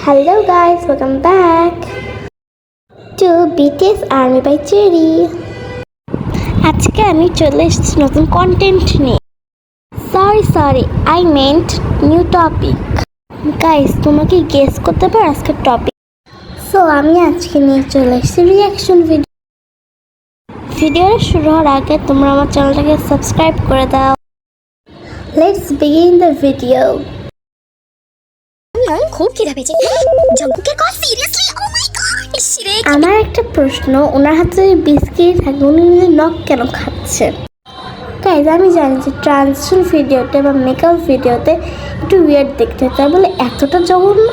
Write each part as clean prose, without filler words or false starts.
Hello guys, welcome back to BTS Army by Cherry. আজকে আমি চলে এসেছি নতুন কন্টেন্ট নিয়ে। Sorry I meant new topic. Guys তোমরা কি গেস করতে পারো আজকের টপিক? সো আমি আজকে নিয়ে চলে এসেছি রিয়াকশন ভিডিও। ভিডিওটা শুরু হওয়ার আগে তোমরা আমার চ্যানেলটাকে সাবস্ক্রাইব করে দাও। Let's begin the video. খুব খিদা পেয়েছে। জঙ্কুকের কল সিরিয়াসলি? ও মাই গড! ইশরে আমার একটা প্রশ্ন, ওনার হাতে বিস্কিট থাকে, উনি নখ কেন খাচ্ছেন? গাইজ আমি জানি যে ট্রান্সফার ভিডিওতে বা মেকআপ ভিডিওতে একটু উইয়ার্ড দেখতে হয়, তাই বলে এতটা জঘন্য?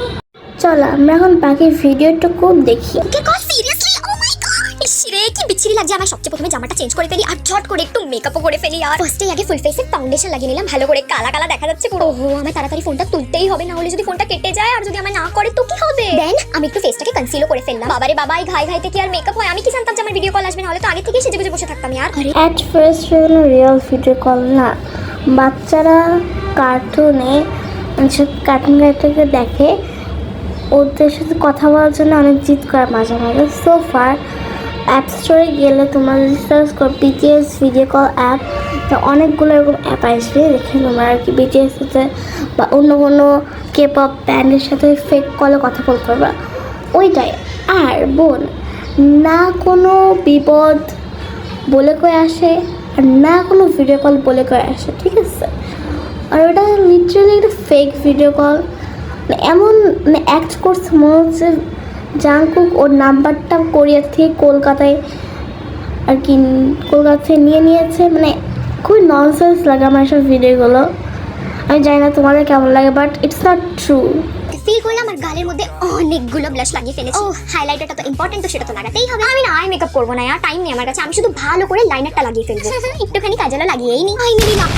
চলো আমরা এখন বাকি ভিডিওটুকু দেখি। জঙ্কুকের কল সিরিয়াসলি? ও মাই গড! ইশরে কি বিচ্ছিরি লাগছে। আমার সবচেয়ে প্রথমে জামাটা চেঞ্জ করে ফেলি আর ঝট করে একটু মেকআপও করে ফেলি। আর ফার্স্টেই আগে ফুল ফেসে ফাউন্ডেশন লাগিয়ে নিলাম, ভালো করে কালা কালা দেখা যাচ্ছে পুরো। ওহো, আমার তাড়াতাড়ি ফোনটা তুলতেই হবে, না হলে যদি ফোনটা কেটে যায় আর যদি আমার না করে তো কি হবে? দেন আমি একটু ফেসটাকে কনসিলও করে ফেললাম। বাবারে বাবা, এই ঘাই ঘাইতে কি আর মেকআপ হয়? আমি কি জানতাম যে আমার ভিডিও কল আসবে, না হলে তো আগে থেকেই সেজে গুজে বসে থাকতাম। আর অ্যাট ফার্স্ট কোনো রিয়েল ভিডিও কল না, বাচ্চারা কার্টুনে কার্টুন ক্যারেক্টারকে দেখে ওদের সাথে কথা বলার জন্য অনেক জিদ করে মাঝে মাঝে। সো ফার অ্যাপ স্টোরে গেলে তোমরা যদি সার্চ করো বিটিএস ভিডিও কল অ্যাপ, তো অনেকগুলো এরকম অ্যাপ আসবে, দেখে তোমরা আর কি বিটিএস সাথে বা অন্য কোনো কেপপ ব্যান্ডের সাথে ফেক কলে কথা বলতে পারবা, ওইটাই। আর বোন, না কোনো বিপদ বলে কয়ে আসে আর না কোনো ভিডিও কল বলে কয়ে আসে, ঠিক আছে? আর ওটা লিটারালি একটা ফেক ভিডিও কল। এমন অ্যাক্ট করছে মনে হচ্ছে জাংকুক ওর নাম্বারটা কোরিয়া থেকে কলকাতায় আর কি কলকাতা থেকে নিয়েছে। খুবই ননসেন্স লাগে আমার এসব ভিডিওগুলো। আমি জানি না তোমাদের কেমন লাগে, but it's not true. Feel করলাম আমার গালের মধ্যে অনেকগুলো ব্লাশ লাগিয়ে ফেলেছি। ও হাইলাইটারটা তো ইম্পর্টেন্ট, তো সেটা তো লাগাতেই হবে। আমি না আই মেকআপ করবো না, আর টাইম নেই আমার কাছে। আমি শুধু ভালো করে লাইনারটা লাগিয়ে ফেলবো। একটুখানি কাজলও লাগিয়েই নি। আই মেবি না।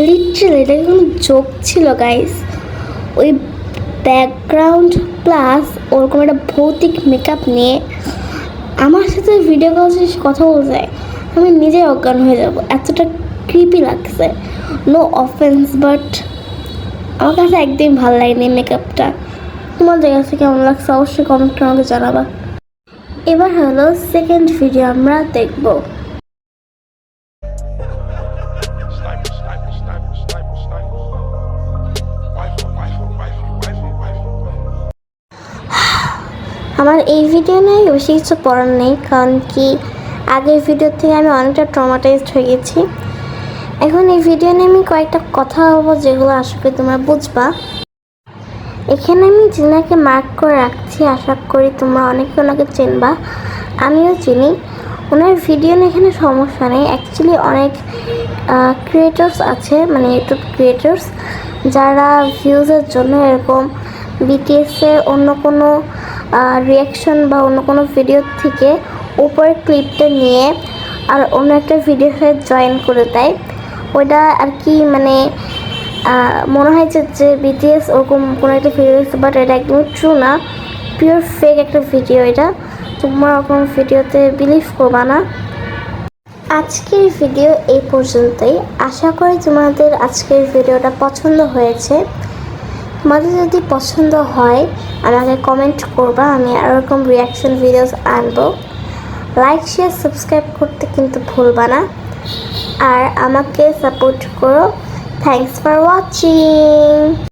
লিটারালি এটা কোনো জোক ছিল গাইস। ওই ব্যাকগ্রাউন্ড প্লাস ওরকম একটা ভৌতিক মেকআপ নিয়ে আমার সাথে ভিডিও কল কথা বলতে যায়, আমি নিজেই অজ্ঞান হয়ে যাব, এতটা ক্রিপি লাগছে। নো অফেন্স, বাট আমার কাছে একদমই ভালো লাগেনি মেকআপটা। তোমাদের কাছে কেমন লাগছে অবশ্যই কমেন্ট করে আমাকে জানাবা। এবার হলো সেকেন্ড ভিডিও আমরা দেখবো। আমার এই ভিডিও নিয়ে বেশি কিছু পড়ার নেই, কারণ কি আগের ভিডিও থেকে আমি অনেকটা ট্রমাটাইজড হয়ে গেছি। এখন এই ভিডিও নিয়ে আমি কয়েকটা কথা বলবো যেগুলো আশা করি তোমরা বুঝবা। এখানে আমি জিনাকে মার্ক করে রাখছি, আশা করি তোমরা অনেকে ওনাকে চিনবা, আমিও চিনি। ওনার ভিডিও নিয়ে এখানে সমস্যা নেই। অ্যাকচুয়ালি অনেক ক্রিয়েটার্স আছে, ইউটিউব ক্রিয়েটার্স, যারা ভিউজের জন্য এরকম বিটিএসের অন্য কোনো রিয়াকশন বা অন্য কোনো ভিডিও থেকে উপরের ক্লিপটা নিয়ে আর অন্য একটা ভিডিওর সাথে জয়েন করে দেয়। ওইটা আর কি মনে হয় যে বিটিএস ওরকম কোনো একটা ভিডিও দেখছে, বাট এটা একদমই ট্রু না, পিওর ফেক একটা ভিডিও এটা। তোমরা ওরকম ভিডিওতে বিলিভ করবা না। আজকের ভিডিও এই পর্যন্তই। আশা করি তোমাদের আজকের ভিডিওটা পছন্দ হয়েছে। তোমাদের যদি পছন্দ হয় আমাকে কমেন্ট করবা, আমি এরকম রিয়াকশন ভিডিওস আনবো। লাইক শেয়ার সাবস্ক্রাইব করতে কিন্তু ভুলবা না, আর আমাকে সাপোর্ট করো। Thanks for watching.